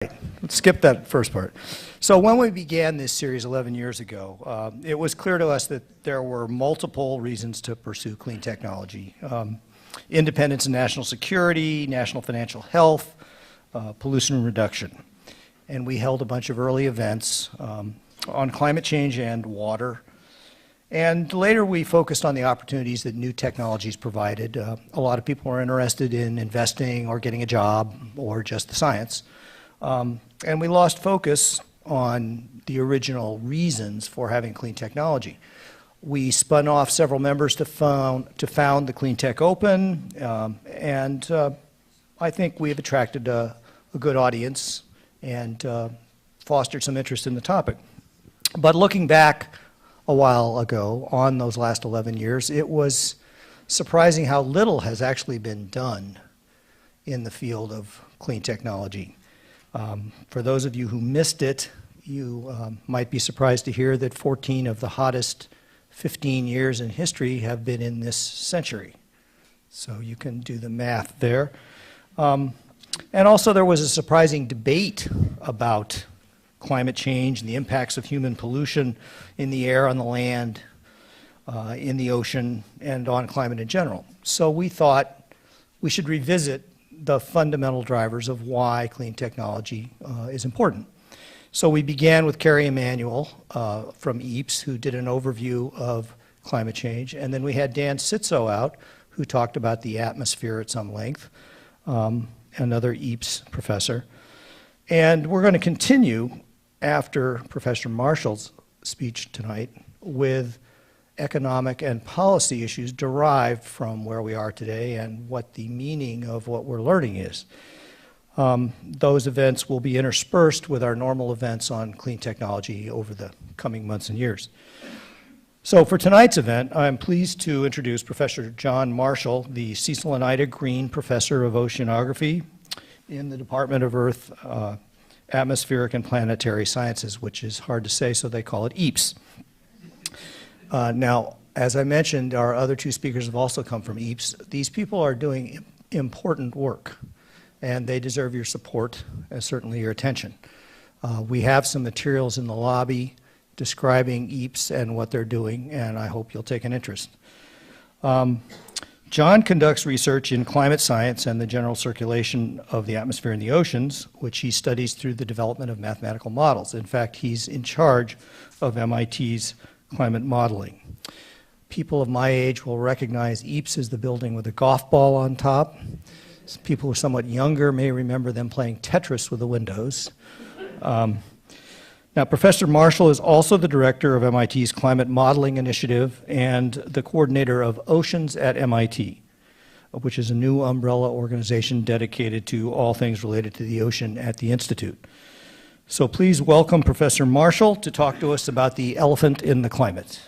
Let's skip that first part. So when we began this series 11 years ago, it was clear to us that there were multiple reasons to pursue clean technology. Independence and national security, national financial health, pollution reduction. And we held a bunch of early events on climate change and water. And later we focused on the opportunities that new technologies provided. A lot of people were interested in investing or getting a job or just the science. And we lost focus on the original reasons for having clean technology. We spun off several members to found the Clean Tech Open, and I think we have attracted a good audience and fostered some interest in the topic. But looking back a while ago on those last 11 years, it was surprising how little has actually been done in the field of clean technology. For those of you who missed it, you might be surprised to hear that 14 of the hottest 15 years in history have been in this century. So you can do the math there. And also there was a surprising debate about climate change and the impacts of human pollution in the air, on the land, in the ocean, and on climate in general. So we thought we should revisit the fundamental drivers of why clean technology is important. So we began with Carrie Emanuel from EAPS, who did an overview of climate change, and then we had Dan Sitzo out, who talked about the atmosphere at some length, another EAPS professor. And we're going to continue after Professor Marshall's speech tonight with economic and policy issues derived from where we are today and what the meaning of what we're learning is. Those events will be interspersed with our normal events on clean technology over the coming months and years. So for tonight's event, I'm pleased to introduce Professor John Marshall, the Cecil and Ida Green Professor of Oceanography in the Department of Earth, Atmospheric and Planetary Sciences, which is hard to say, so they call it EAPS. Now, as I mentioned, our other two speakers have also come from EAPS. These people are doing important work, and they deserve your support and certainly your attention. We have some materials in the lobby describing EAPS and what they're doing, and I hope you'll take an interest. John conducts research in climate science and the general circulation of the atmosphere and the oceans, which he studies through the development of mathematical models. In fact, he's in charge of MIT's climate modeling. People of my age will recognize EAPS as the building with a golf ball on top. People who are somewhat younger may remember them playing Tetris with the windows. Now, Professor Marshall is also the director of MIT's Climate Modeling Initiative and the coordinator of Oceans at MIT, which is a new umbrella organization dedicated to all things related to the ocean at the Institute. So please welcome Professor Marshall to talk to us about the elephant in the climate.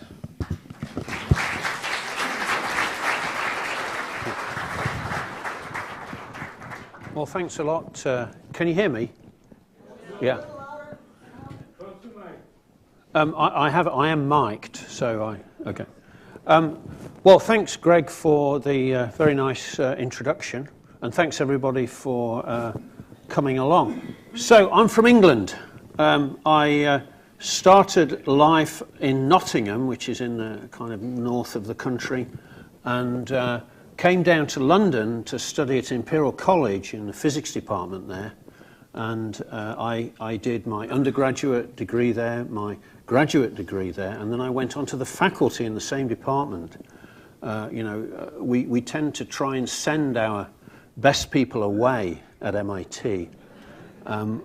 Well, thanks a lot. Can you hear me? Yeah. I am mic'd, so okay. Well, thanks, Greg, for the very nice introduction, and thanks everybody for coming along. So I'm from England. I started life in Nottingham, which is in the kind of north of the country, and came down to London to study at Imperial College in the physics department there. And I did my undergraduate degree there, my graduate degree there, and then I went on to the faculty in the same department. We tend to try and send our best people away at MIT.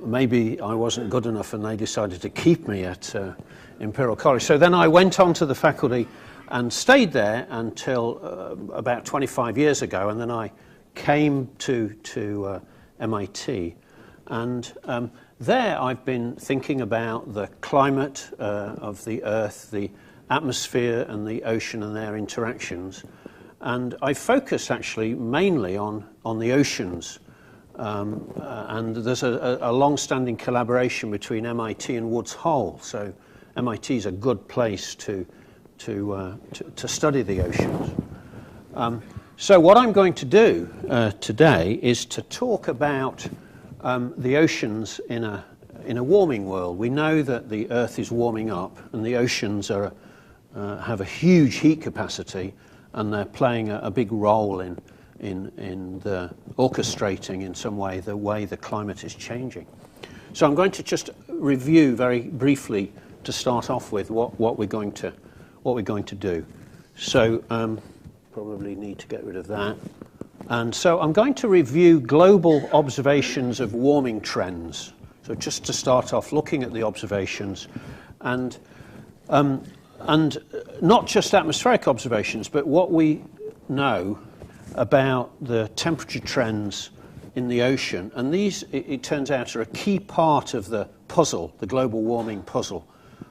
Maybe I wasn't good enough and they decided to keep me at Imperial College. So then I went on to the faculty and stayed there until about 25 years ago, and then I came to MIT. And there I've been thinking about the climate of the Earth, the atmosphere and the ocean and their interactions. And I focus actually mainly on the oceans. And there's a long-standing collaboration between MIT and Woods Hole. So MIT is a good place to study the oceans. So what I'm going to do today is to talk about the oceans in a warming world. We know that the Earth is warming up, and the oceans have a huge heat capacity, and they're playing a big role in the orchestrating in some way the climate is changing. So I'm going to just review very briefly to start off with what we're going to do. So probably need to get rid of that. And so I'm going to review global observations of warming trends. So just to start off, looking at the observations, and not just atmospheric observations, but what we know about the temperature trends in the ocean. And these, it turns out, are a key part of the puzzle, the global warming puzzle.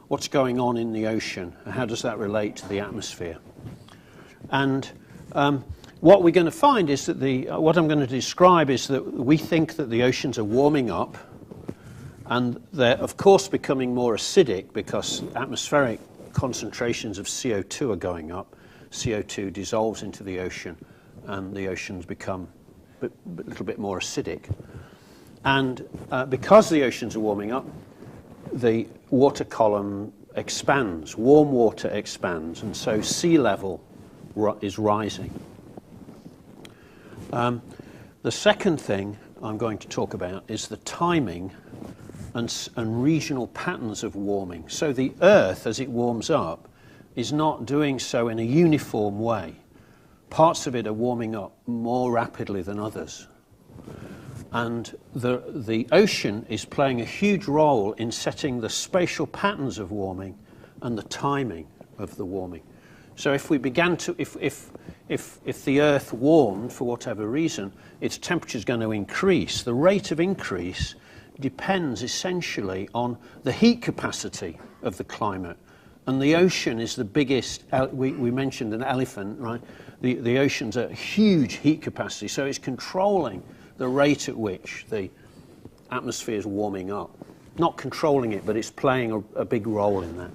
What's going on in the ocean, and how does that relate to the atmosphere? And what we're going to find is that what I'm going to describe is that we think that the oceans are warming up, and they're, of course, becoming more acidic because atmospheric concentrations of CO2 are going up. CO2 dissolves into the ocean, and the oceans become a little bit more acidic. And because the oceans are warming up, the water column expands, warm water expands, and so sea level is rising. The second thing I'm going to talk about is the timing and regional patterns of warming. So the Earth, as it warms up, is not doing so in a uniform way. Parts of it are warming up more rapidly than others. And the ocean is playing a huge role in setting the spatial patterns of warming and the timing of the warming. So if we began to, if the Earth warmed for whatever reason, its temperature is going to increase. The rate of increase depends essentially on the heat capacity of the climate. And the ocean is the biggest, we mentioned an elephant, right? The ocean's a huge heat capacity, so it's controlling the rate at which the atmosphere is warming up. Not controlling it, but it's playing a big role in that.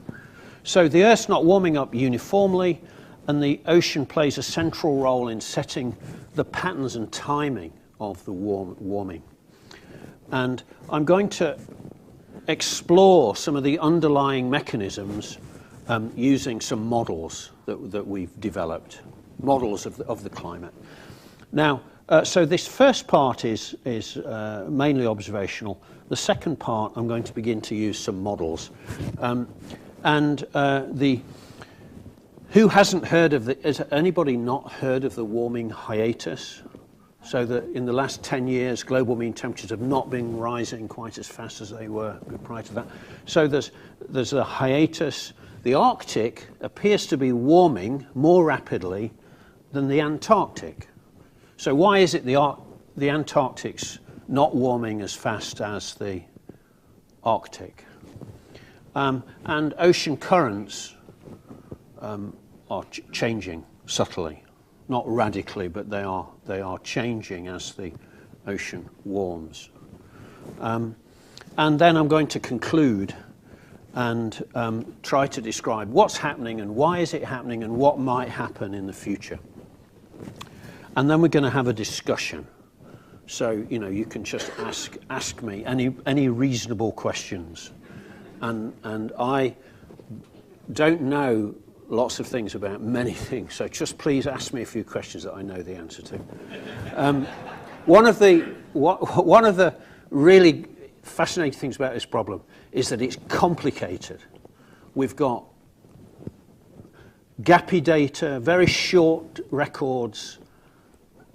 So the Earth's not warming up uniformly, and the ocean plays a central role in setting the patterns and timing of the warming. And I'm going to explore some of the underlying mechanisms using some models that we've developed, models of the climate. Now, so this first part is mainly observational. The second part, I'm going to begin to use some models. Who hasn't heard of has anybody not heard of the warming hiatus? So that in the last 10 years, global mean temperatures have not been rising quite as fast as they were prior to that. So there's a hiatus. The Arctic appears to be warming more rapidly than the Antarctic. So why is it the Antarctic's not warming as fast as the Arctic? And ocean currents are changing subtly. Not radically, but they are changing as the ocean warms. And then I'm going to conclude and try to describe what's happening and why is it happening and what might happen in the future. And then we're going to have a discussion. So, you can just ask me any reasonable questions. And I don't know lots of things about many things, so just please ask me a few questions that I know the answer to. One of the really fascinating things about this problem is that it's complicated. We've got gappy data, very short records,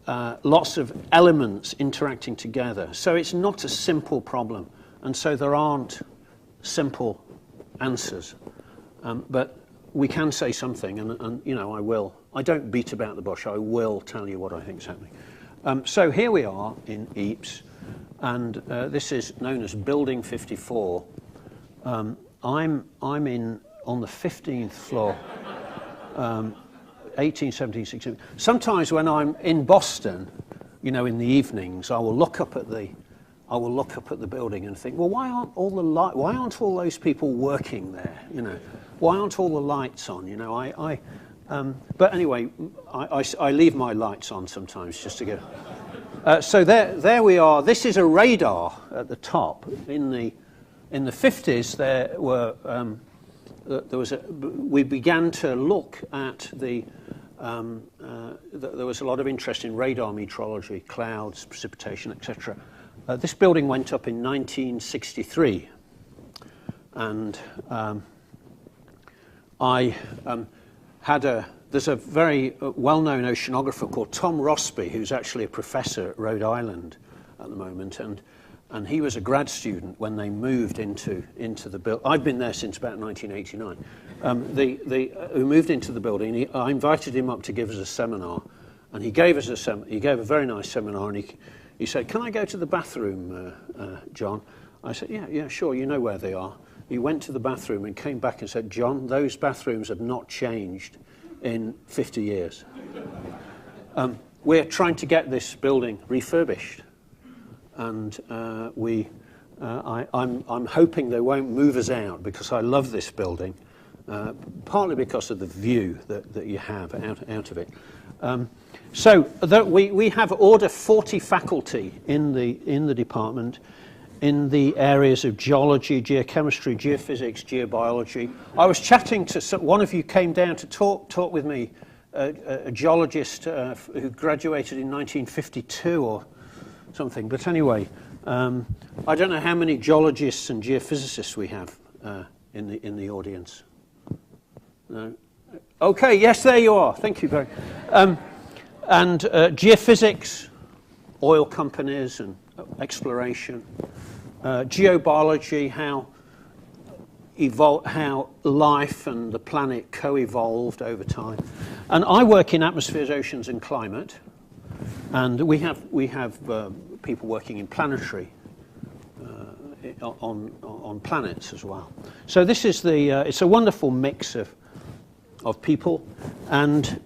lots of elements interacting together. So it's not a simple problem, and so there aren't simple answers. But we can say something, and I will. I don't beat about the bush. I will tell you what I think is happening. So here we are in Ypres, and this is known as Building 54. I'm on the 15th floor, 18, 17, 16. Sometimes when I'm in Boston, in the evenings, I will look up at the building and think, well, why aren't all those people working there? Why aren't all the lights on? But anyway, I leave my lights on sometimes just to go. So there we are. This is a radar at the top. In the 50s, we began to look at there was a lot of interest in radar meteorology, clouds, precipitation, etc. This building went up in 1963, and there's a very well-known oceanographer called Tom Rossby, who's actually a professor at Rhode Island at the moment, and he was a grad student when they moved into the building. I've been there since about 1989. Who moved into the building. I invited him up to give us a seminar, and he gave a very nice seminar, and he said, "Can I go to the bathroom, John?" I said, "Yeah, sure. You know where they are." He went to the bathroom and came back and said, "John, those bathrooms have not changed in 50 years. We're trying to get this building refurbished, and I'm hoping they won't move us out, because I love this building, partly because of the view that you have out of it." We have order 40 faculty in the department, in the areas of geology, geochemistry, geophysics, geobiology. I was chatting to one of you came down to talk with me, a geologist who graduated in 1952 or something. But anyway, I don't know how many geologists and geophysicists we have in the audience. No? Okay, yes, there you are. Thank you very much. And geophysics, oil companies and exploration. Geobiology, how life and the planet co-evolved over time. And I work in atmospheres, oceans and climate. And we have people working in planetary, on planets as well. So this is it's a wonderful mix of people. And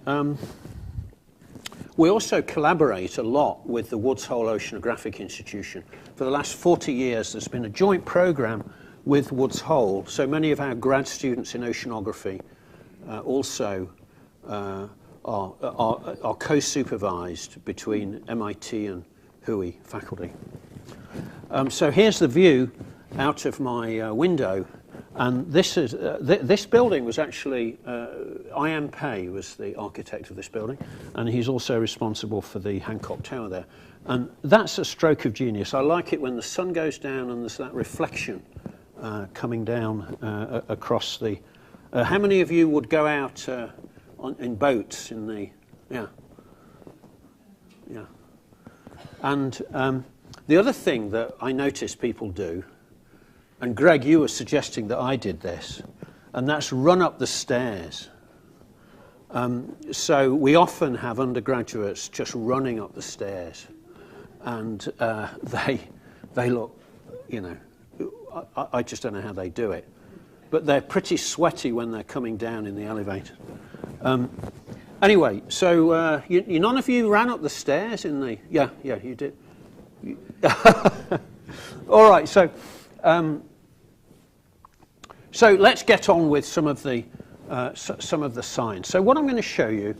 we also collaborate a lot with the Woods Hole Oceanographic Institution. For the last 40 years, there's been a joint program with Woods Hole. So many of our grad students in oceanography also are co-supervised between MIT and WHOI faculty. So here's the view out of my window. And this building was actually, I.M. Pei was the architect of this building, and he's also responsible for the Hancock Tower there. And that's a stroke of genius. I like it when the sun goes down and there's that reflection coming down across the... how many of you would go out in boats in the... Yeah. And the other thing that I notice people do, and Greg, you were suggesting that I did this, and that's run up the stairs. So we often have undergraduates just running up the stairs, and they look, I just don't know how they do it, but they're pretty sweaty when they're coming down in the elevator. Anyway, so none of you ran up the stairs in the... Yeah, you did. All right, so let's get on with some of the science. So what I'm going to show you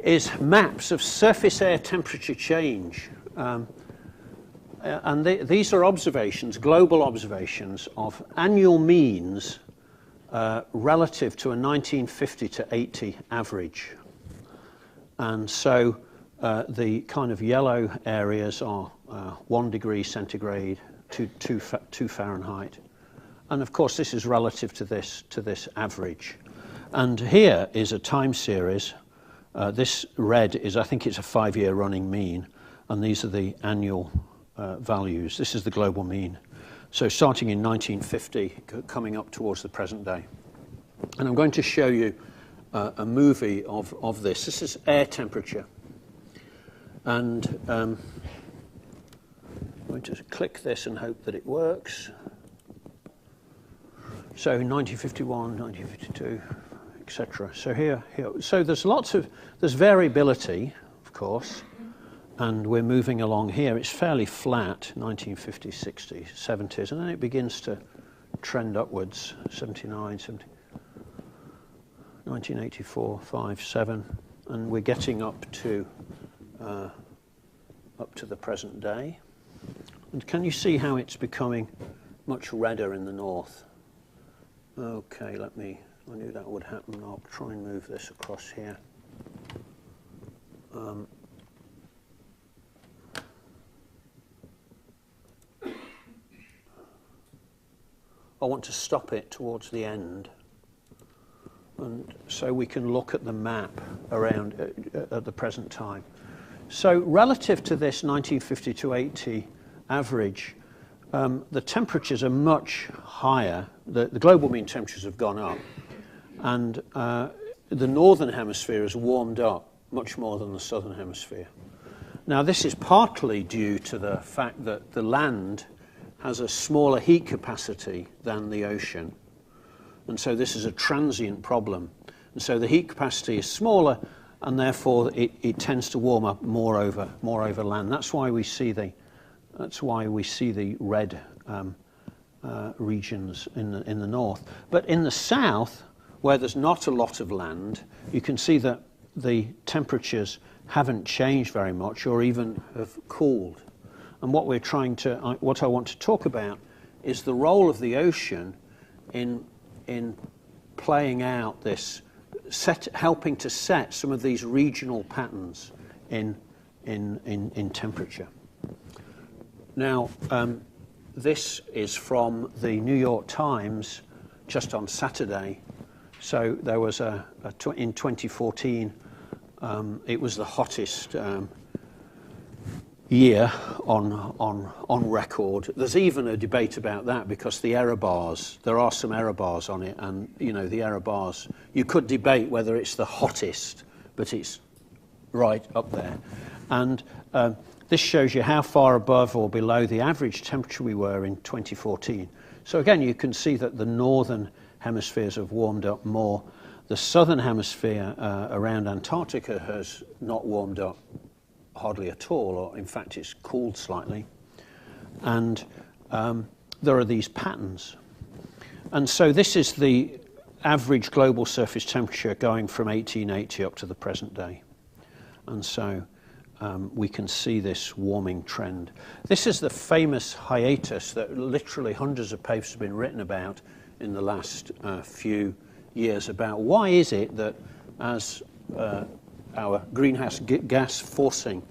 is maps of surface air temperature change. And these are observations, global observations of annual means relative to a 1950 to 80 average. And so the kind of yellow areas are 1 degree centigrade to 2 Fahrenheit. And of course, this is relative to this average. And here is a time series. This red is, I think it's a 5-year running mean. And these are the annual values. This is the global mean. So starting in 1950, coming up towards the present day. And I'm going to show you a movie of this. This is air temperature. And I'm going to click this and hope that it works. So 1951, 1952, etc. So here. So there's variability, of course. And we're moving along here. It's fairly flat, 1950s, 60s, 70s, and then it begins to trend upwards, 79, 70, 1984, 5, 7, and we're getting up to up to the present day. And can you see how it's becoming much redder in the north? Okay, I knew that would happen. I'll try and move this across here. I want to stop it towards the end, and so we can look at the map around at the present time. So relative to this 1950 to 80 average, the temperatures are much higher. The global mean temperatures have gone up, and the northern hemisphere has warmed up much more than the southern hemisphere. Now, this is partly due to the fact that the land has a smaller heat capacity than the ocean, and so this is a transient problem. And so the heat capacity is smaller, and therefore it tends to warm up more over land. That's why we see the red regions in the north. But in the south, where there's not a lot of land, you can see that the temperatures haven't changed very much, or even have cooled. And what I want to talk about is the role of the ocean in playing out this, helping to set some of these regional patterns in temperature. Now, this is from the New York Times just on Saturday. So there was in 2014, it was the hottest year on record. There's even a debate about that because the error bars, there are some error bars on it, and the error bars, you could debate whether it's the hottest, but it's right up there. And this shows you how far above or below the average temperature we were in 2014. So again, you can see that the northern hemispheres have warmed up more. The southern hemisphere around Antarctica has not warmed up hardly at all, or in fact it's cooled slightly. And there are these patterns. And so this is the average global surface temperature going from 1880 up to the present day. And so we can see this warming trend. This is the famous hiatus that literally hundreds of papers have been written about in the last few years about why is it that as our greenhouse gas forcing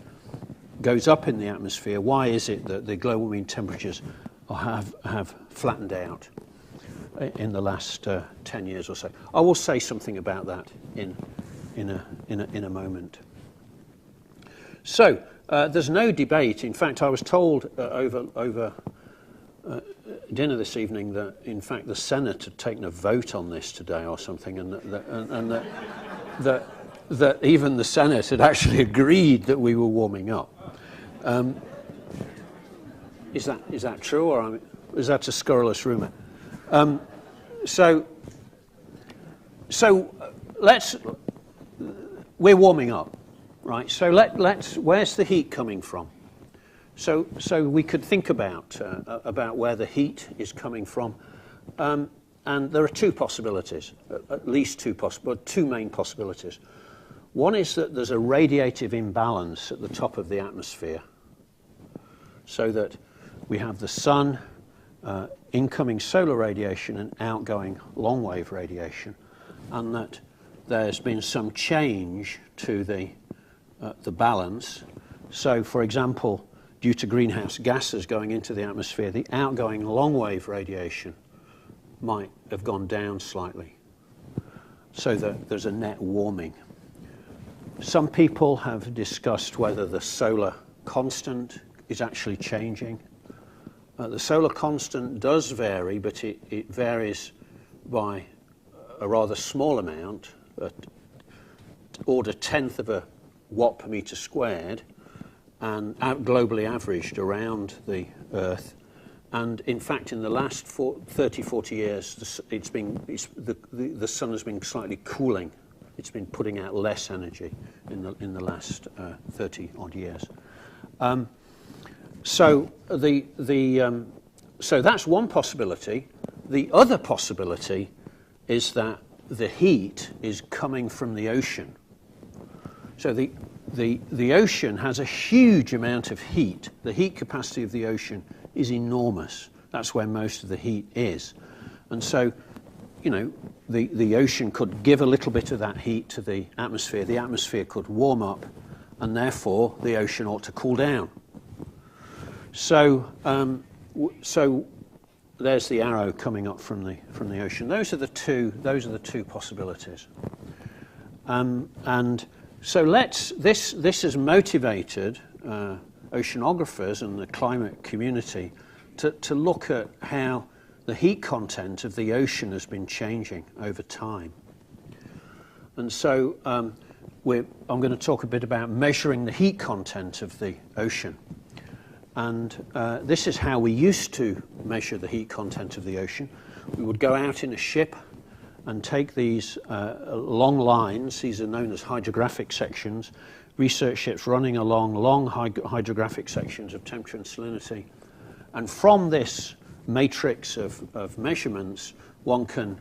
goes up in the atmosphere, why is it that the global mean temperatures have flattened out in the last 10 years or so? I will say something about that in a moment. So there's no debate. In fact, I was told over dinner this evening that, in fact, the Senate had taken a vote on this today or something, and that even the Senate had actually agreed that we were warming up. Is that true, or is that a scurrilous rumour? So we're warming up, right? So where's the heat coming from? So we could think about where the heat is coming from, and there are two possibilities, at least two main possibilities. One is that there's a radiative imbalance at the top of the atmosphere, so that we have the sun, incoming solar radiation and outgoing long-wave radiation, and that there's been some change to the balance. So, for example, due to greenhouse gases going into the atmosphere, the outgoing long-wave radiation might have gone down slightly, so that there's a net warming. Some people have discussed whether the solar constant is actually changing. The solar constant does vary, but it varies by a rather small amount, order 1/10 of a watt per meter squared, and globally averaged around the Earth. And in fact, in the last 30, 40 years, the sun has been slightly cooling. It's been putting out less energy in the last 30 odd years. So that's one possibility. The other possibility is that the heat is coming from the ocean. So the ocean has a huge amount of heat. The heat capacity of the ocean is enormous. That's where most of the heat is. And so, you know, the ocean could give a little bit of that heat to the atmosphere. The atmosphere could warm up, and therefore the ocean ought to cool down. So, so there's the arrow coming up from the ocean. Those are the two possibilities. And so this has motivated oceanographers and the climate community to look at how the heat content of the ocean has been changing over time. And so I'm going to talk a bit about measuring the heat content of the ocean. And this is how we used to measure the heat content of the ocean. We would go out in a ship and take these long lines. These are known as hydrographic sections. Research ships running along long hydrographic sections of temperature and salinity. And from this matrix of measurements, one can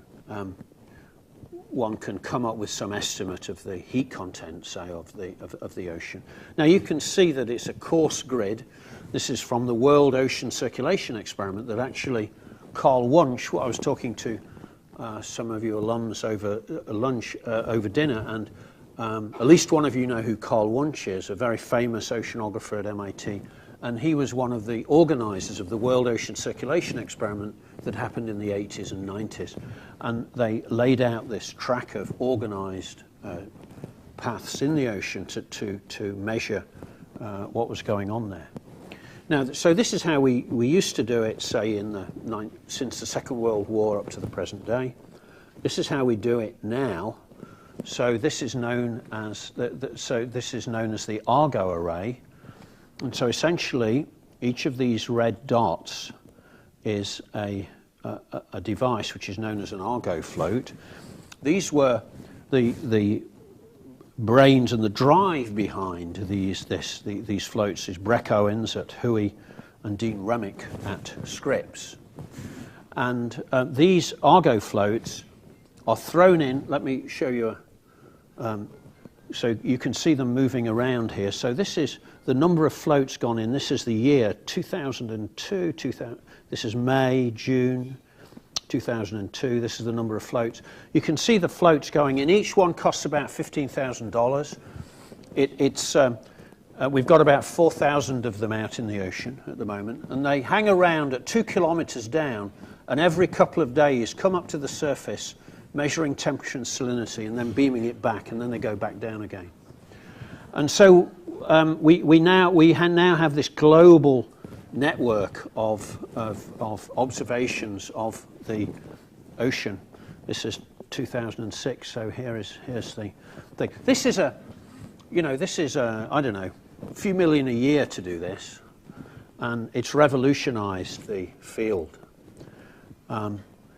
come up with some estimate of the heat content, say, of the ocean. Now you can see that it's a coarse grid. This is from the World Ocean Circulation Experiment that actually Carl Wunsch, I was talking to some of you alums over lunch, over dinner, and at least one of you know who Carl Wunsch is, a very famous oceanographer at MIT, and he was one of the organizers of the World Ocean Circulation Experiment that happened in the 80s and 90s. And they laid out this track of organized paths in the ocean to measure what was going on there. Now, so this is how we used to do it, say, since the Second World War up to the present day. This is how we do it now. So this is known as the Argo array. And so essentially, each of these red dots is a device which is known as an Argo float. These were the brains and the drive behind these floats is Breck Owens at Hui and Dean Remick at Scripps. And these Argo floats are thrown in. Let me show you so you can see them moving around here. So this is the number of floats gone in. This is the year 2002. This is May, June 2002. This is the number of floats. You can see the floats going in. Each one costs about $15,000. We've got about 4,000 of them out in the ocean at the moment, and they hang around at 2 kilometers down, and every couple of days come up to the surface, measuring temperature and salinity, and then beaming it back, and then they go back down again. And so we now have this global network of observations of the ocean. This is 2006, so here's the thing. This is I don't know, a few million a year to do this, and it's revolutionized the field.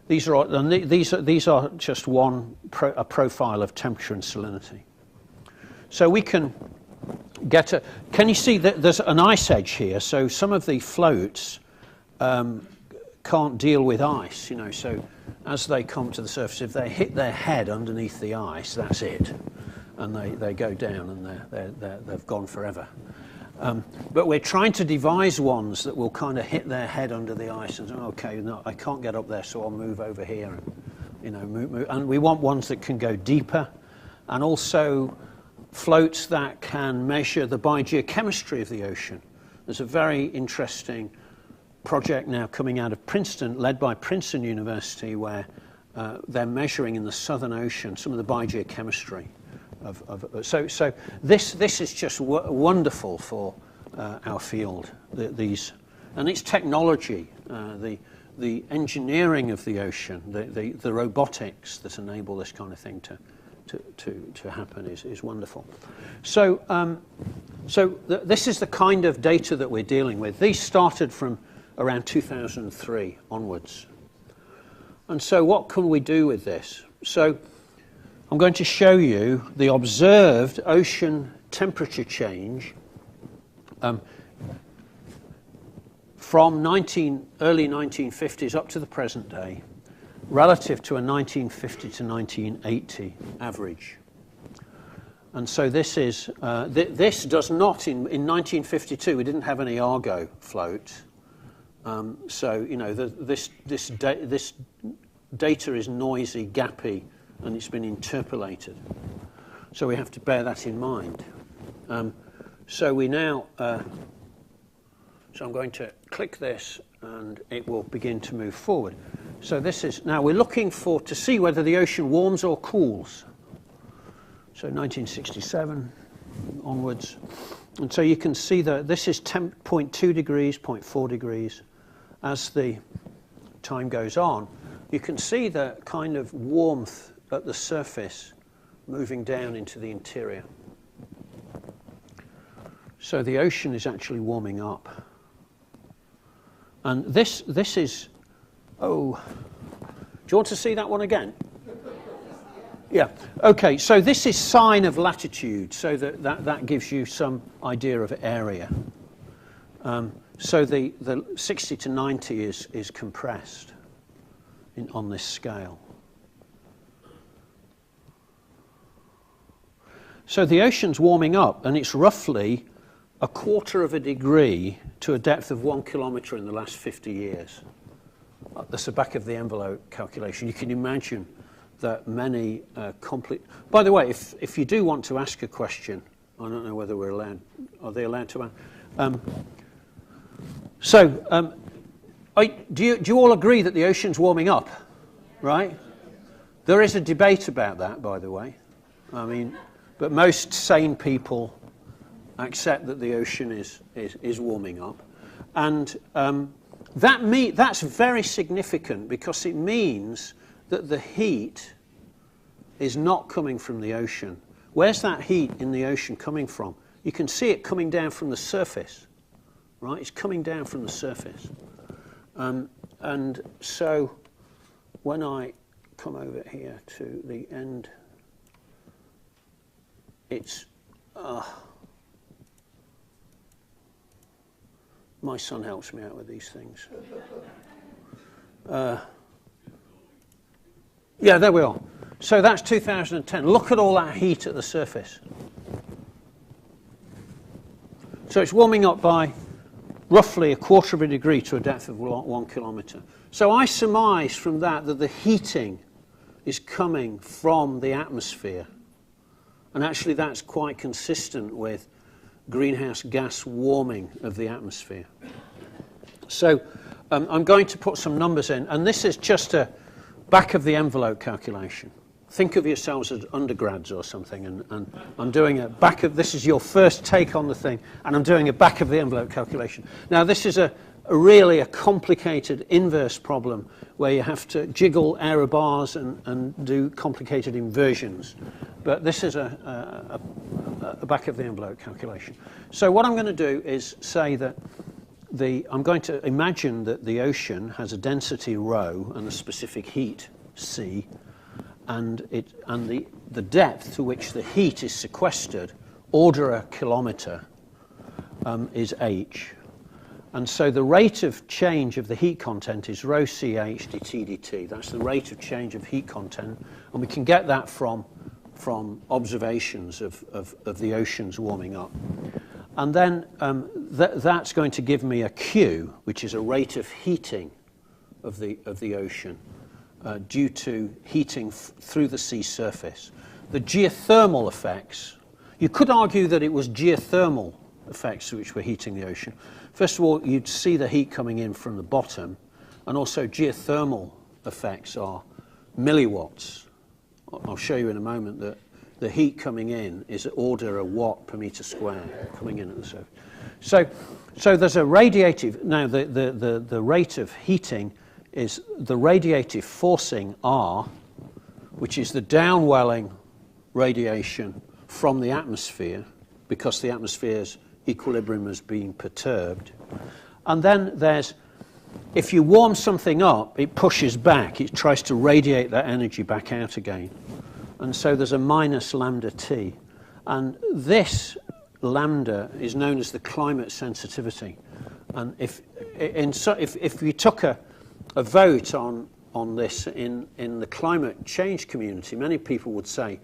These are just a profile of temperature and salinity. So we can can you see that there's an ice edge here? So some of the floats can't deal with ice, so as they come to the surface, if they hit their head underneath the ice, that's it. And they go down and they've gone forever. But we're trying to devise ones that will kind of hit their head under the ice and say, okay, no, I can't get up there, so I'll move over here. And, move. And we want ones that can go deeper, and also floats that can measure the biogeochemistry of the ocean. There's a very interesting project now coming out of Princeton, led by Princeton University, where they're measuring in the Southern Ocean some of the biogeochemistry. So this is just wonderful for our field. And it's technology, the engineering of the ocean, the robotics that enable this kind of thing to happen is wonderful. So this is the kind of data that we're dealing with. These started from around 2003 onwards. And so what can we do with this? So I'm going to show you the observed ocean temperature change from early 1950s up to the present day, relative to a 1950 to 1980 average. And so this is, this does not, in 1952, we didn't have any Argo float. So, you know, this data is noisy, gappy, and it's been interpolated. So we have to bear that in mind. So we now, so I'm going to click this and it will begin to move forward. So this is, now we're looking to see whether the ocean warms or cools. So 1967 onwards. And so you can see that this is 0.2 degrees, 0.4 degrees. As the time goes on, you can see the kind of warmth at the surface moving down into the interior. So the ocean is actually warming up. And this is, oh, do you want to see that one again? Yeah. Okay, so this is sine of latitude, so that gives you some idea of area. So the 60 to 90 is compressed on this scale. So the ocean's warming up, and it's roughly 1/4 of a degree to a depth of 1 kilometre in the last 50 years. That's the back of the envelope calculation. You can imagine that many By the way, if you do want to ask a question, I don't know whether we're allowed. Are they allowed to ask? Do you all agree that the ocean's warming up? Right? There is a debate about that, by the way. I mean, but most sane people accept that the ocean is warming up, and that's very significant because it means that the heat is not coming from the ocean. Where's that heat in the ocean coming from? You can see it coming down from the surface, right? It's coming down from the surface. And so when I come over here to the end, it's... my son helps me out with these things. Yeah, there we are. So that's 2010. Look at all that heat at the surface. So it's warming up by roughly 1/4 of a degree to a depth of 1 kilometre. So I surmise from that the heating is coming from the atmosphere. And actually that's quite consistent with greenhouse gas warming of the atmosphere. So I'm going to put some numbers in, and this is just a back of the envelope calculation. Think of yourselves as undergrads or something, and I'm doing a back of, this is your first take on the thing, and I'm doing a back of the envelope calculation. Now this is really a complicated inverse problem where you have to jiggle error bars and do complicated inversions. But this is a back of the envelope calculation. So what I'm going to do is say that I'm going to imagine that the ocean has a density rho and a specific heat c, and the depth to which the heat is sequestered, order a kilometre, is h. And so the rate of change of the heat content is rho ch dt dt. That's the rate of change of heat content, and we can get that from observations of the oceans warming up. And then that's going to give me a Q, which is a rate of heating of the ocean due to heating through the sea surface. The geothermal effects, you could argue that it was geothermal effects which were heating the ocean. First of all, you'd see the heat coming in from the bottom, and also geothermal effects are milliwatts. I'll show you in a moment that the heat coming in is order a watt per metre square coming in at the surface. So there's a radiative, now the rate of heating is the radiative forcing R, which is the downwelling radiation from the atmosphere, because the atmosphere's equilibrium is being perturbed. And then there's, if you warm something up, it pushes back, it tries to radiate that energy back out again. And so there's a minus lambda T. And this lambda is known as the climate sensitivity. And if you took a vote on this in the climate change community, many people would say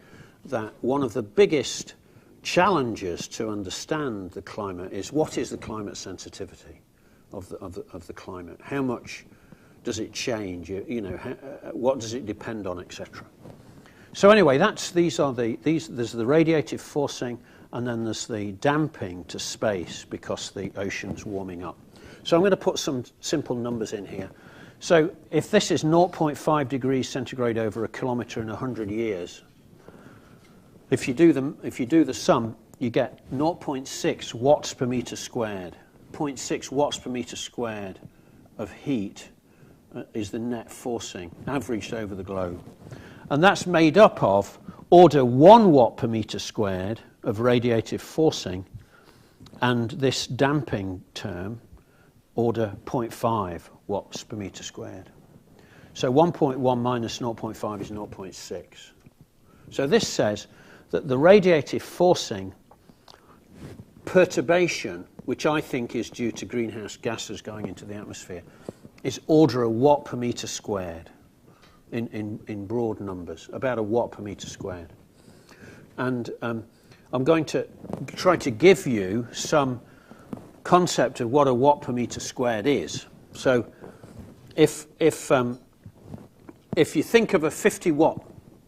that one of the biggest challenges to understand the climate is, what is the climate sensitivity of the climate? How much does it change? What does it depend on, etc. So anyway, there's the radiative forcing, and then there's the damping to space because the ocean's warming up. So I'm going to put some simple numbers in here. So if this is 0.5 degrees centigrade over a kilometre in 100 years, if you do the sum, you get 0.6 watts per metre squared. 0.6 watts per metre squared of heat is the net forcing averaged over the globe. And that's made up of order 1 watt per metre squared of radiative forcing, and this damping term, order 0.5 watts per metre squared. So 1.1 minus 0.5 is 0.6. So this says that the radiative forcing perturbation, which I think is due to greenhouse gases going into the atmosphere, is order a watt per metre squared in broad numbers, about a watt per metre squared. And I'm going to try to give you some concept of what a watt per metre squared is. So if you think of a 50 watt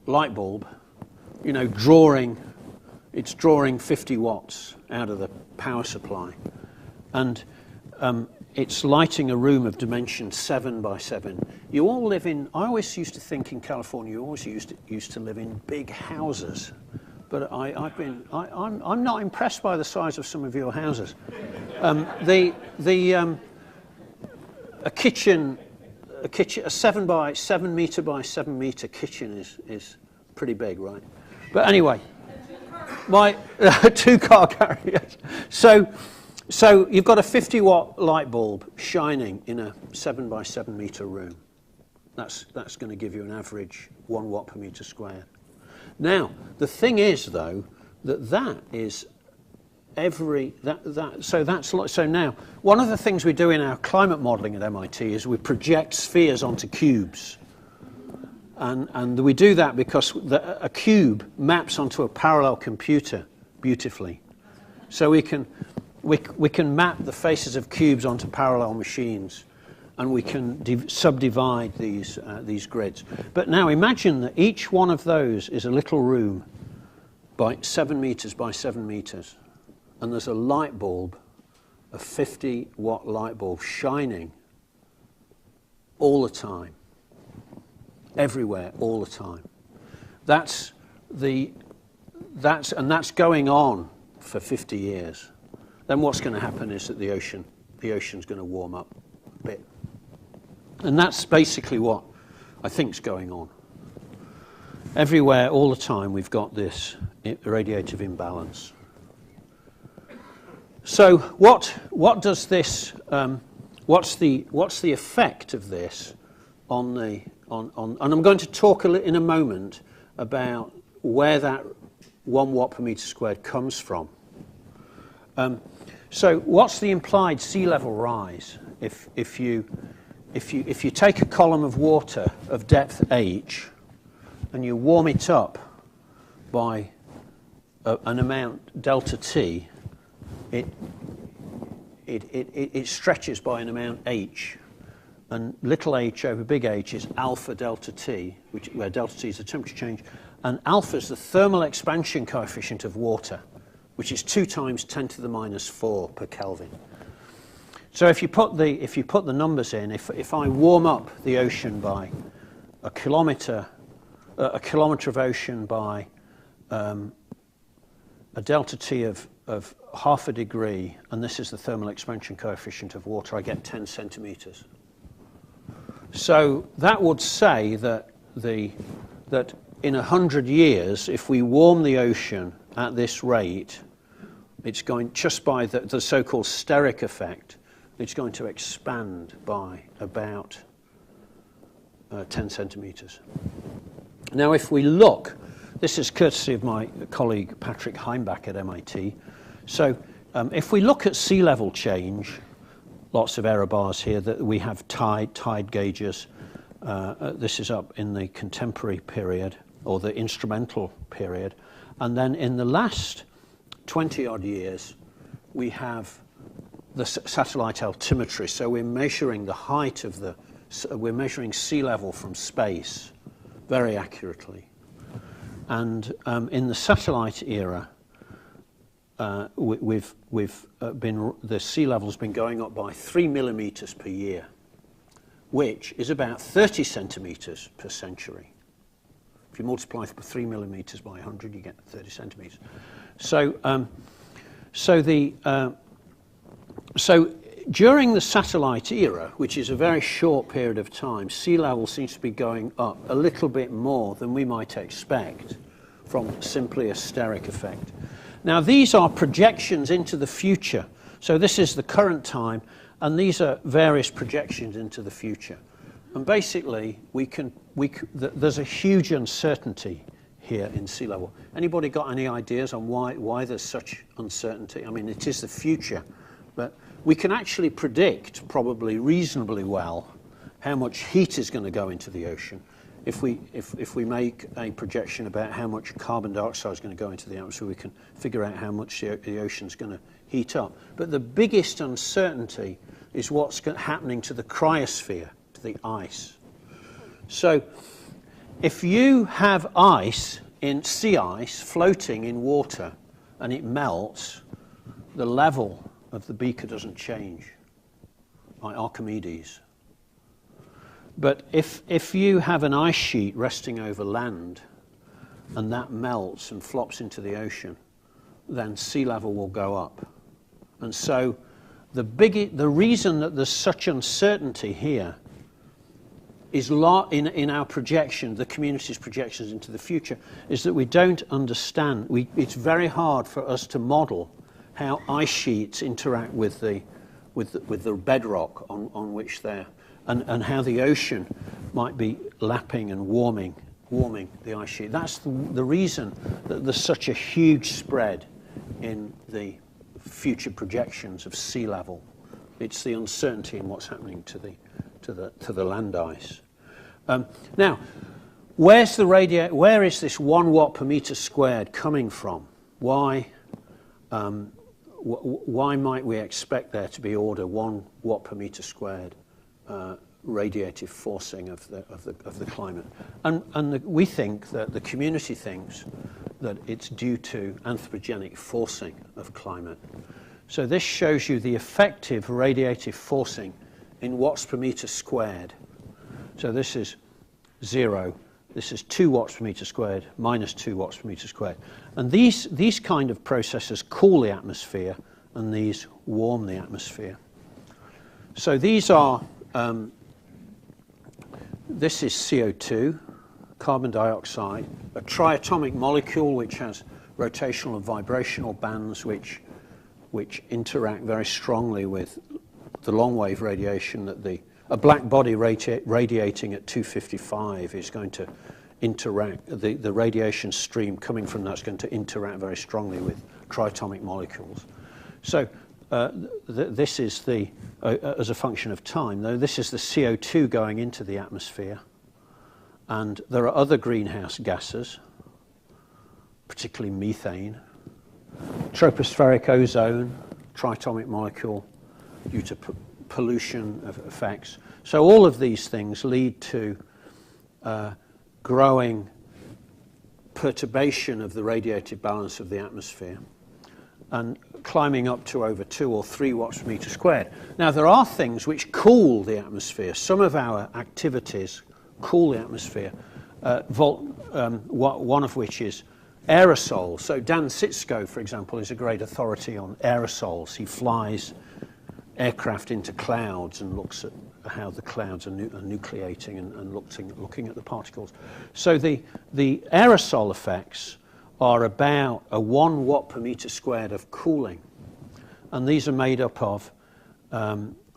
light bulb, it's drawing 50 watts out of the power supply, and it's lighting a room of dimension 7 by 7. You all live in, I always used to think in California, you always used to live in big houses, but I'm not impressed by the size of some of your houses. A 7 metre by 7 metre kitchen is pretty big, right? But anyway, my 2-car carriage. So you've got a 50 watt light bulb shining in a 7 by 7 metre room. That's going to give you an average 1 watt per metre squared. Now, the thing is, though, so now, one of the things we do in our climate modelling at MIT is we project spheres onto cubes. And we do that because a cube maps onto a parallel computer beautifully. So we can map the faces of cubes onto parallel machines, and we can subdivide these grids. But now imagine that each one of those is a little room by 7 metres by 7 metres, and there's a light bulb, a 50 watt light bulb shining all the time, everywhere, all the time. That's going on for 50 years. Then what's going to happen is that the ocean's going to warm up a bit. And that's basically what I think is going on. Everywhere, all the time, we've got this radiative imbalance. So what does this? What's the effect of this on the on? And I'm going to talk in a moment about where that 1 watt per metre squared comes from. So what's the implied sea level rise if you take a column of water of depth h and you warm it up by an amount delta t, it stretches by an amount h, and little h over big H is alpha delta t, where delta t is the temperature change, and alpha is the thermal expansion coefficient of water, which is 2 times 10 to the minus 4 per Kelvin. So if you put the numbers in, if I warm up the ocean by a kilometre of ocean by a delta T of half a degree, and this is the thermal expansion coefficient of water, I get 10 centimetres. So that would say that in 100 years, if we warm the ocean at this rate, it's going, just by the so-called steric effect, it's going to expand by about 10 centimetres. Now, if we look, this is courtesy of my colleague Patrick Heimbach at MIT. So if we look at sea level change, lots of error bars here, that we have tide gauges. This is up in the contemporary period, or the instrumental period. And then in the last 20-odd years, we have the satellite altimetry. So we're measuring the height of we're measuring sea level from space very accurately. And in the satellite era, the sea level's been going up by 3 millimeters per year, which is about 30 centimeters per century. If you multiply 3 millimeters by 100, you get 30 centimeters. So during the satellite era, which is a very short period of time, sea level seems to be going up a little bit more than we might expect from simply a steric effect. Now, these are projections into the future. So this is the current time, and these are various projections into the future. And basically, there's a huge uncertainty here in sea level. Anybody got any ideas on why there's such uncertainty? I mean, it is the future, but we can actually predict probably reasonably well how much heat is going to go into the ocean. If we make a projection about how much carbon dioxide is going to go into the atmosphere, we can figure out how much the ocean's going to heat up. But the biggest uncertainty is what's happening to the cryosphere, to the ice. So if you have ice, sea ice, floating in water, and it melts, the level of the beaker doesn't change, like Archimedes. But if you have an ice sheet resting over land and that melts and flops into the ocean, then sea level will go up. And so the reason that there's such uncertainty here is in our projection, the community's projections into the future, is that we don't understand. It's very hard for us to model how ice sheets interact with the bedrock on which they're, and how the ocean might be lapping and warming the ice sheet. That's the reason that there's such a huge spread in the future projections of sea level. It's the uncertainty in what's happening to the land ice. Now, where is this 1 watt per meter squared coming from? Why might we expect there to be order 1 watt per meter squared radiative forcing of the climate? And we think that the community thinks that it's due to anthropogenic forcing of climate. So this shows you the effective radiative forcing in watts per meter squared. So this is 0. This is 2 watts per meter squared, minus 2 watts per meter squared. And these kind of processes cool the atmosphere, and these warm the atmosphere. So these are, this is CO2, carbon dioxide, a triatomic molecule which has rotational and vibrational bands which interact very strongly with the long-wave radiation that a black body radiating at 255 is going to interact, the radiation stream coming from that's going to interact very strongly with triatomic molecules. So this is as a function of time, though, this is the CO2 going into the atmosphere. And there are other greenhouse gases, particularly methane, tropospheric ozone, triatomic molecule due to pollution effects. So all of these things lead to growing perturbation of the radiative balance of the atmosphere and climbing up to over 2 or 3 watts per meter squared. Now, there are things which cool the atmosphere. Some of our activities cool the atmosphere, one of which is aerosols. So Dan Sitsko, for example, is a great authority on aerosols. He flies aircraft into clouds and looks at how the clouds are nucleating and looking at the particles. So the aerosol effects are about a 1 watt per meter squared of cooling. And these are made up of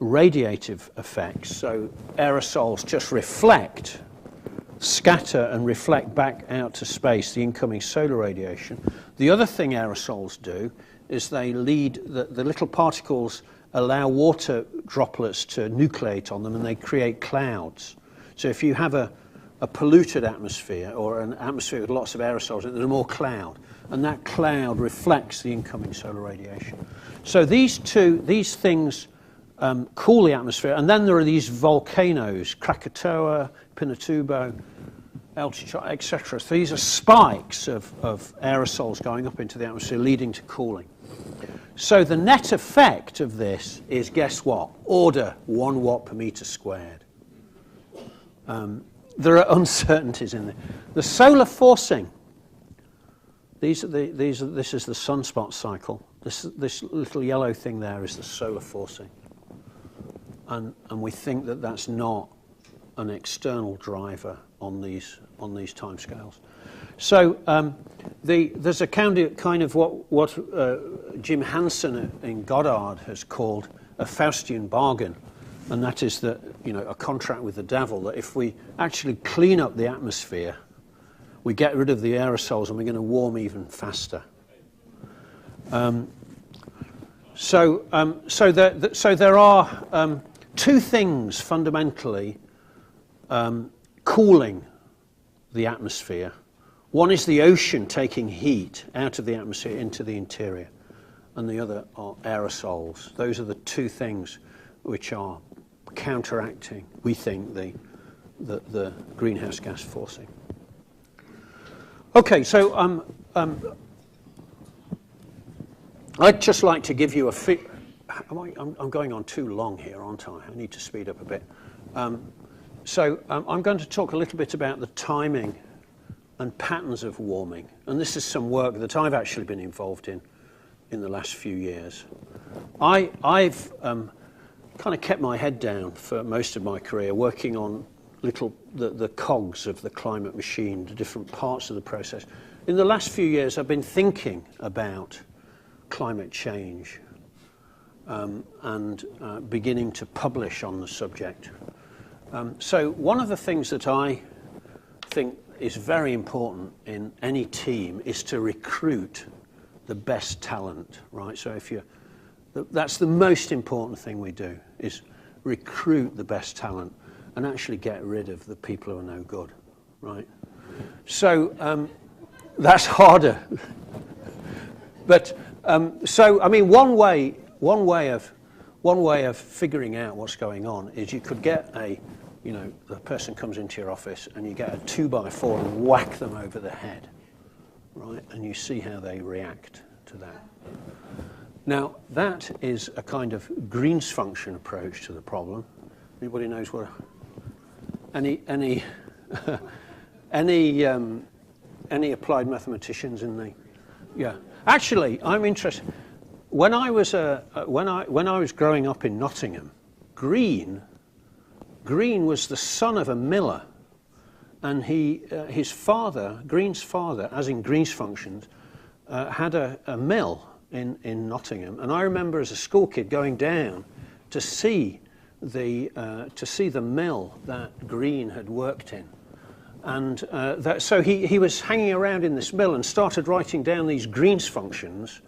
radiative effects. So aerosols just scatter and reflect back out to space the incoming solar radiation. The other thing aerosols do is they lead, the little particles allow water droplets to nucleate on them and they create clouds. So if you have a a polluted atmosphere or an atmosphere with lots of aerosols, there's more cloud, and that cloud reflects the incoming solar radiation. So these things cool the atmosphere, and then there are these volcanoes, Krakatoa, Pinatubo, El Chichón, etc. So these are spikes of aerosols going up into the atmosphere, leading to cooling. So the net effect of this is, guess what? Order 1 watt per meter squared. There are uncertainties in there. The solar forcing. This is the sunspot cycle. This little yellow thing there is the solar forcing, and we think that that's not an external driver on these timescales. So there's a kind of what Jim Hansen in Goddard has called a Faustian bargain, and that is that, you know, a contract with the devil, that if we actually clean up the atmosphere, we get rid of the aerosols and we're going to warm even faster. So there are two things fundamentally cooling the atmosphere. One is the ocean taking heat out of the atmosphere into the interior, and the other are aerosols. Those are the two things which are counteracting, we think, the greenhouse gas forcing. Okay, so I'd just like to give you a I'm going on too long here, aren't I? I need to speed up a bit. So I'm going to talk a little bit about the timing and patterns of warming. And this is some work that I've actually been involved in the last few years. I've kind of kept my head down for most of my career, working on the cogs of the climate machine, the different parts of the process. In the last few years, I've been thinking about climate change and beginning to publish on the subject. So one of the things that I think is very important in any team is to recruit the best talent, right? So that's the most important thing we do, is recruit the best talent and actually get rid of the people who are no good, right? So that's harder. But so I mean, one way of figuring out what's going on is you could get the person comes into your office and you get a 2x4 and whack them over the head, right? And you see how they react to that. Now, that is a kind of Green's function approach to the problem. Anybody knows what? Any applied mathematicians in the? Yeah. Actually, I'm interested. When I was growing up in Nottingham, Green was the son of a miller, and his father, Green's father, as in Green's functions, had a mill in Nottingham, and I remember as a school kid going down to see the mill that Green had worked in, and so he was hanging around in this mill and started writing down these Green's functions,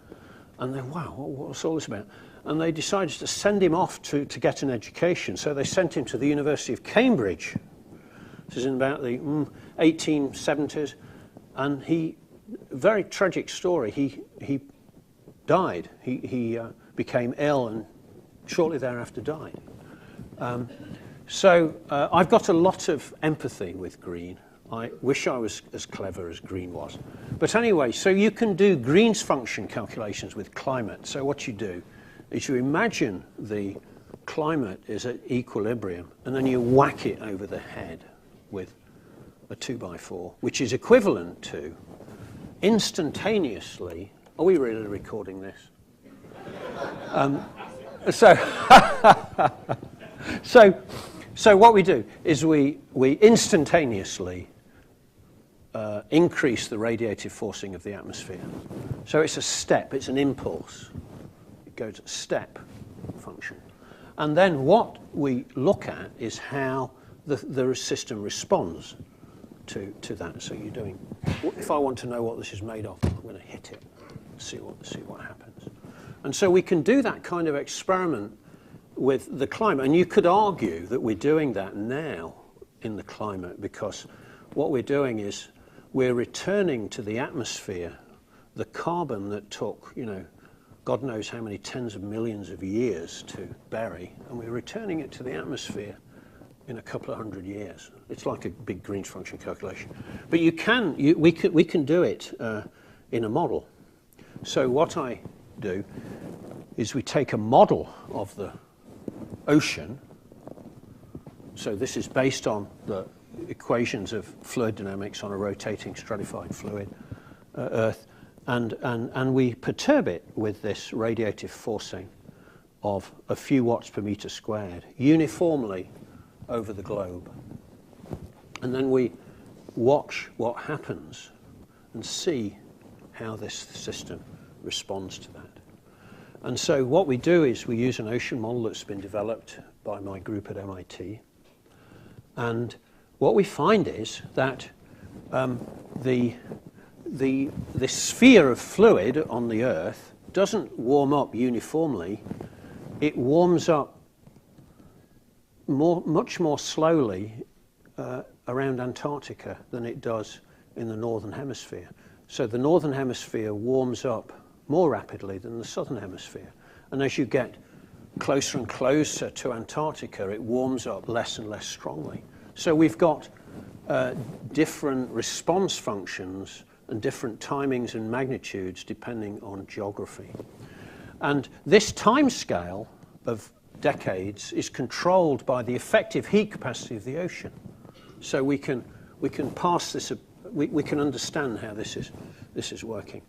and they, wow, what's all this about? And they decided to send him off to get an education, so they sent him to the University of Cambridge. This is in about the 1870s, and very tragic story. He died. He became ill and shortly thereafter died. So I've got a lot of empathy with Green. I wish I was as clever as Green was. But anyway, so you can do Green's function calculations with climate. So what you do is you imagine the climate is at equilibrium, and then you whack it over the head with a 2x4, which is equivalent to instantaneously. Are we really recording this? So what we do is we instantaneously increase the radiative forcing of the atmosphere. So it's a step, it's an impulse. It goes a step function. And then what we look at is how the system responds to that. So you're doing, if I want to know what this is made of, I'm going to hit it and see what happens. And so we can do that kind of experiment with the climate. And you could argue that we're doing that now in the climate, because what we're doing is we're returning to the atmosphere the carbon that took, God knows how many tens of millions of years to bury, and we're returning it to the atmosphere in a couple of hundred years. It's like a big Green's function calculation. But we can do it in a model. So what I do is we take a model of the ocean. So this is based on the equations of fluid dynamics on a rotating stratified fluid, Earth, and we perturb it with this radiative forcing of a few watts per meter squared uniformly over the globe. And then we watch what happens and see how this system responds to that. And so what we do is we use an ocean model that's been developed by my group at MIT. And what we find is that the sphere of fluid on the Earth doesn't warm up uniformly. It warms up much more slowly around Antarctica than it does in the Northern Hemisphere. So the Northern Hemisphere warms up more rapidly than the Southern Hemisphere. And as you get closer and closer to Antarctica, it warms up less and less strongly. So we've got different response functions and different timings and magnitudes depending on geography. And this time scale of decades is controlled by the effective heat capacity of the ocean. So we can pass this, we can understand how this is working.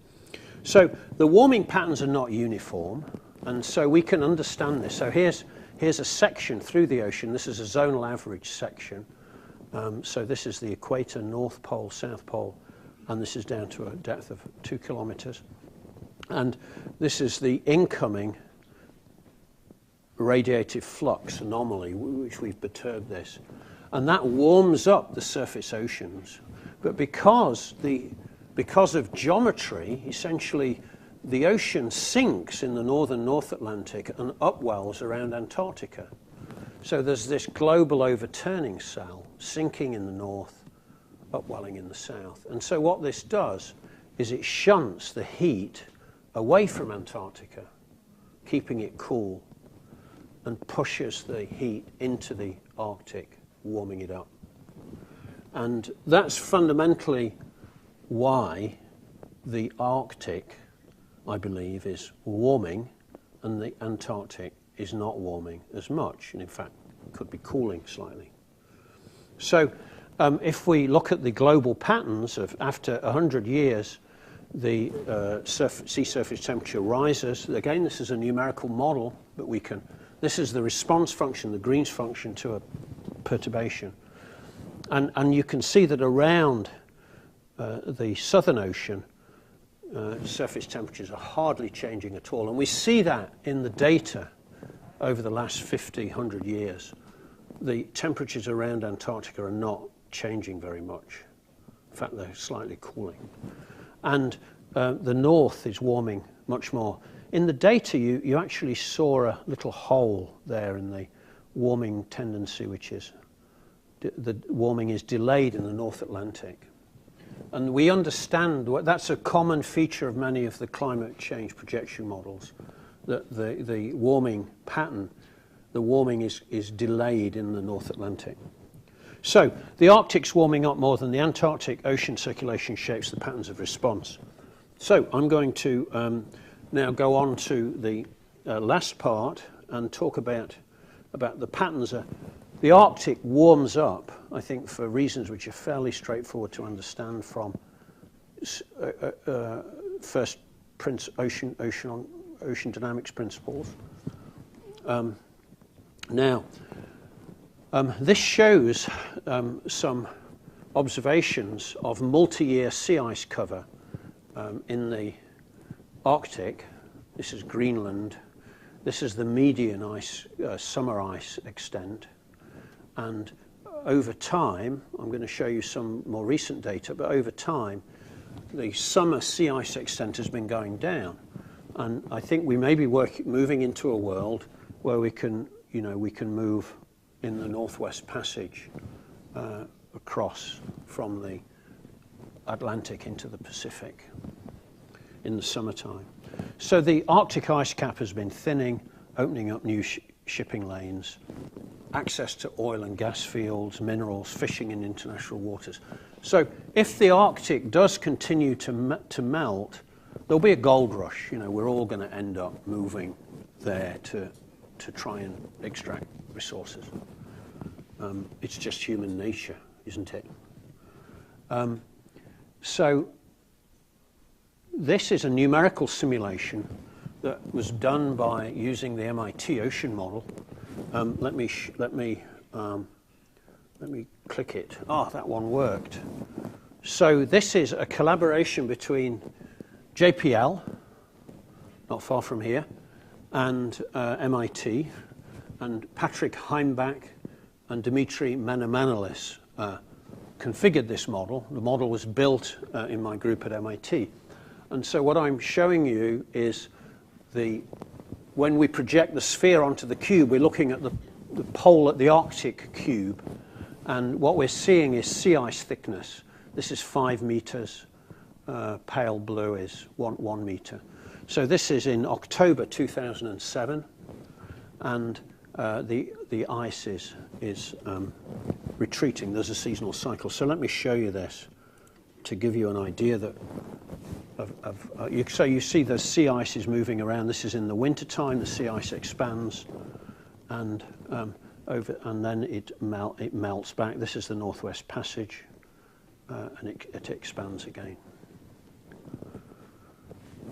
So the warming patterns are not uniform, and so we can understand this. So here's a section through the ocean. This is a zonal average section. So this is the equator, North Pole, South Pole, and this is down to a depth of 2 kilometers. And this is the incoming radiative flux anomaly, which we've perturbed this. And that warms up the surface oceans. But because of geometry, essentially the ocean sinks in the northern North Atlantic and upwells around Antarctica. So there's this global overturning cell sinking in the north, upwelling in the south. And so what this does is it shunts the heat away from Antarctica, keeping it cool, and pushes the heat into the Arctic, warming it up. And that's fundamentally why the Arctic, I believe, is warming and the Antarctic is not warming as much, and in fact could be cooling slightly. So if we look at the global patterns of after 100 years, the sea surface temperature rises. Again, this is a numerical model, but this is the response function, the Green's function to a perturbation. And you can see that around the Southern Ocean, surface temperatures are hardly changing at all. And we see that in the data over the last 50, 100 years. The temperatures around Antarctica are not changing very much. In fact, they're slightly cooling. And the north is warming much more. In the data, you actually saw a little hole there in the warming tendency, which is the warming is delayed in the North Atlantic. And we understand that's a common feature of many of the climate change projection models, that the warming pattern, the warming is delayed in the North Atlantic. So the Arctic's warming up more than the Antarctic. Ocean circulation shapes the patterns of response. So I'm going to now go on to the last part and talk about the patterns. The Arctic warms up, I think, for reasons which are fairly straightforward to understand from first ocean dynamics principles. Now, this shows some observations of multi-year sea ice cover in the Arctic. This is Greenland. This is the median ice, summer ice extent. And over time, I'm going to show you some more recent data, but over time, the summer sea ice extent has been going down. And I think we may be moving into a world where we can move in the Northwest Passage across from the Atlantic into the Pacific in the summertime. So the Arctic ice cap has been thinning, opening up new shipping lanes, access to oil and gas fields, minerals, fishing in international waters. So if the Arctic does continue to melt, there'll be a gold rush. You know, we're all going to end up moving there to try and extract resources. It's just human nature, isn't it? So this is a numerical simulation that was done by using the MIT ocean model. Let me click it. Ah, that one worked. So this is a collaboration between JPL, not far from here, and MIT, and Patrick Heimbach and Dimitri Manomanelis configured this model. The model was built in my group at MIT. And so what I'm showing you is when we project the sphere onto the cube, we're looking at the pole at the Arctic cube. And what we're seeing is sea ice thickness. This is 5 meters. Pale blue is 1 meter. So this is in October 2007. And the ice is retreating. There's a seasonal cycle. So let me show you this to give you an idea so you see the sea ice is moving around. This is in the winter time. The sea ice expands, and then it melts back. This is the Northwest Passage, and it expands again.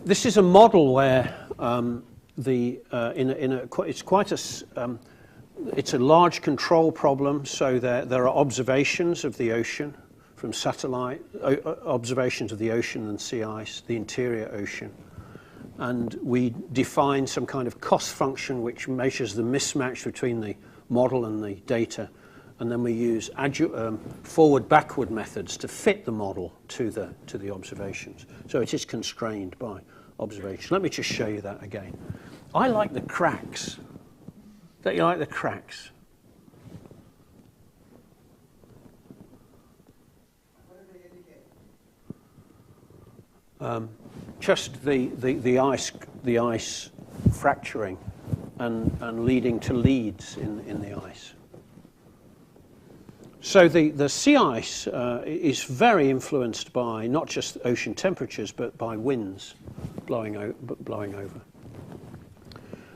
This is a model where it's a large control problem. So there are observations of the ocean from satellite, observations of the ocean and sea ice, the interior ocean. And we define some kind of cost function which measures the mismatch between the model and the data. And then we use forward-backward methods to fit the model to the observations. So it is constrained by observation. Let me just show you that again. I like the cracks. Don't you like the cracks? Just the ice fracturing and leading to leads in the ice. So the sea ice is very influenced by not just ocean temperatures, but by winds blowing over.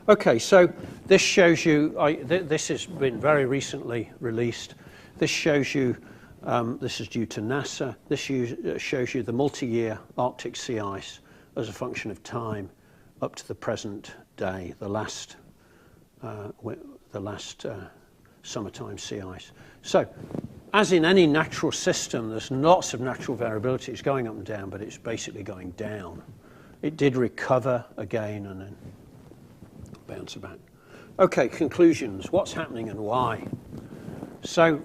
Okay, so this shows you, this has been very recently released. This shows you, this is due to NASA. This shows you the multi-year Arctic sea ice as a function of time up to the present day, the last summertime sea ice. So, as in any natural system, there's lots of natural variability. It's going up and down, but it's basically going down. It did recover again and then bounce back. Okay, conclusions. What's happening and why? So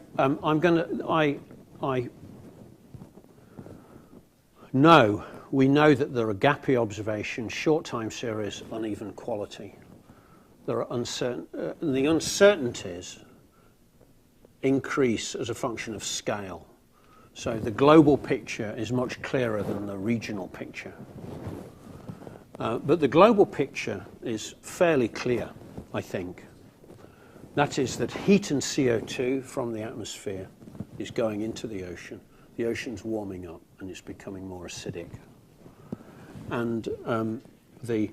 we know that there are gappy observations, short time series, uneven quality. There are the uncertainties increase as a function of scale. So the global picture is much clearer than the regional picture. But the global picture is fairly clear, I think. That is that heat and CO2 from the atmosphere is going into the ocean. The ocean's warming up and it's becoming more acidic. And the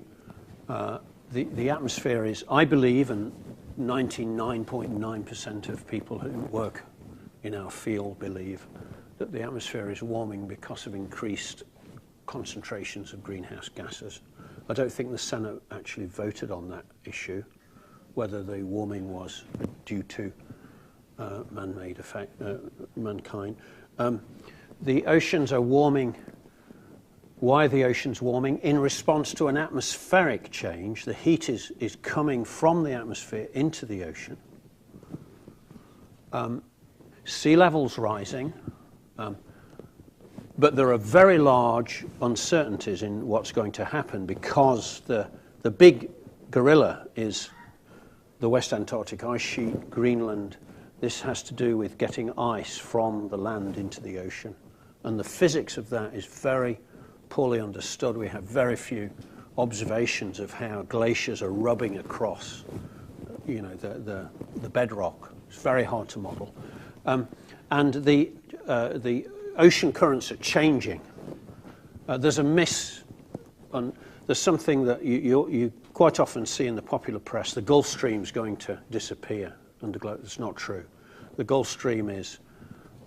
atmosphere is, I believe, and 99.9% of people who work in our field believe, that the atmosphere is warming because of increased concentrations of greenhouse gases. I don't think the Senate actually voted on that issue, whether the warming was due to man-made effect, mankind. The oceans are warming. Why are the oceans warming? In response to an atmospheric change. The heat is coming from the atmosphere into the ocean. Sea levels rising. But there are very large uncertainties in what's going to happen because the big gorilla is the West Antarctic ice sheet, Greenland, this has to do with getting ice from the land into the ocean. And the physics of that is very poorly understood. We have very few observations of how glaciers are rubbing across, you know, the bedrock. It's very hard to model. And the ocean currents are changing. There's there's something that you quite often see in the popular press. The Gulf Stream's going to disappear. It's not true. The Gulf Stream is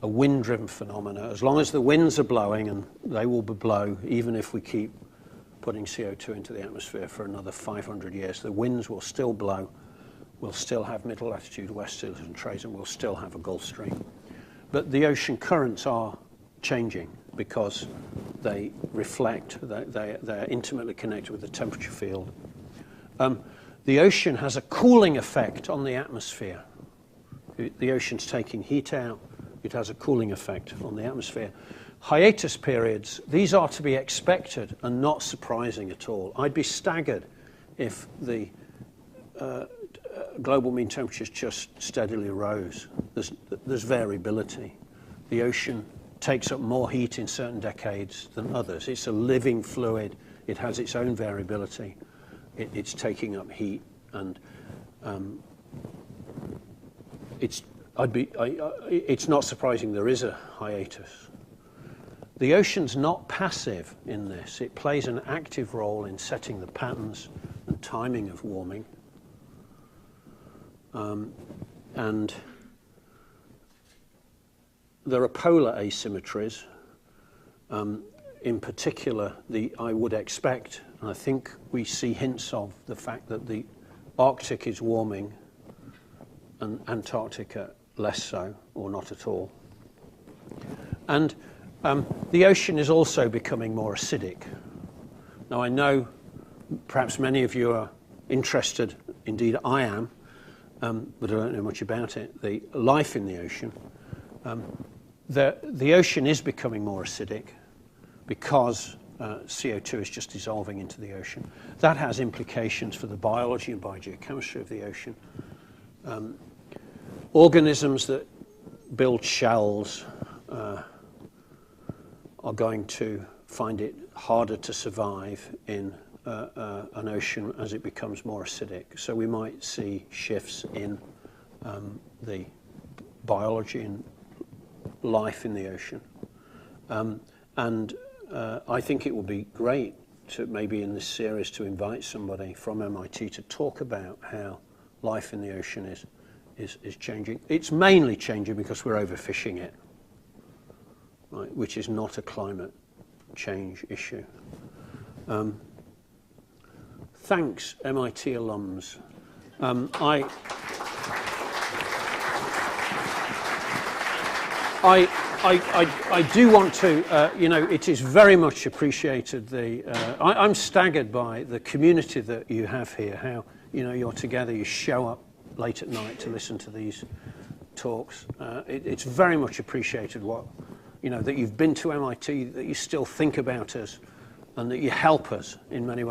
a wind-driven phenomena. As long as the winds are blowing, and they will blow even if we keep putting CO2 into the atmosphere for another 500 years, the winds will still blow. We'll still have middle latitude westerlies and trades, and we'll still have a Gulf Stream. But the ocean currents are changing because they reflect, they're intimately connected with the temperature field. The ocean has a cooling effect on the atmosphere. The ocean's taking heat out. It has a cooling effect on the atmosphere. Hiatus periods, these are to be expected and not surprising at all. I'd be staggered if the global mean temperatures just steadily rose. There's variability. The ocean takes up more heat in certain decades than others. It's a living fluid. It has its own variability. It's taking up heat, and it's not surprising there is a hiatus. The ocean's not passive in this. It plays an active role in setting the patterns and timing of warming. And there are polar asymmetries. In particular, I would expect, and I think we see hints of the fact that the Arctic is warming and Antarctica less so, or not at all. And the ocean is also becoming more acidic. Now, I know perhaps many of you are interested, indeed I am, but I don't know much about it, the life in the ocean. The ocean is becoming more acidic because CO2 is just dissolving into the ocean. That has implications for the biology and biogeochemistry of the ocean. Organisms that build shells are going to find it harder to survive in an ocean as it becomes more acidic. So we might see shifts in the biology and life in the ocean. I think it would be great to maybe in this series to invite somebody from MIT to talk about how life in the ocean is changing. It's mainly changing because we're overfishing it, right, which is not a climate change issue. Thanks, MIT alums. I do want to, it is very much appreciated. I'm staggered by the community that you have here, how, you're together, you show up late at night to listen to these talks. It's very much appreciated that you've been to MIT, that you still think about us, and that you help us in many ways.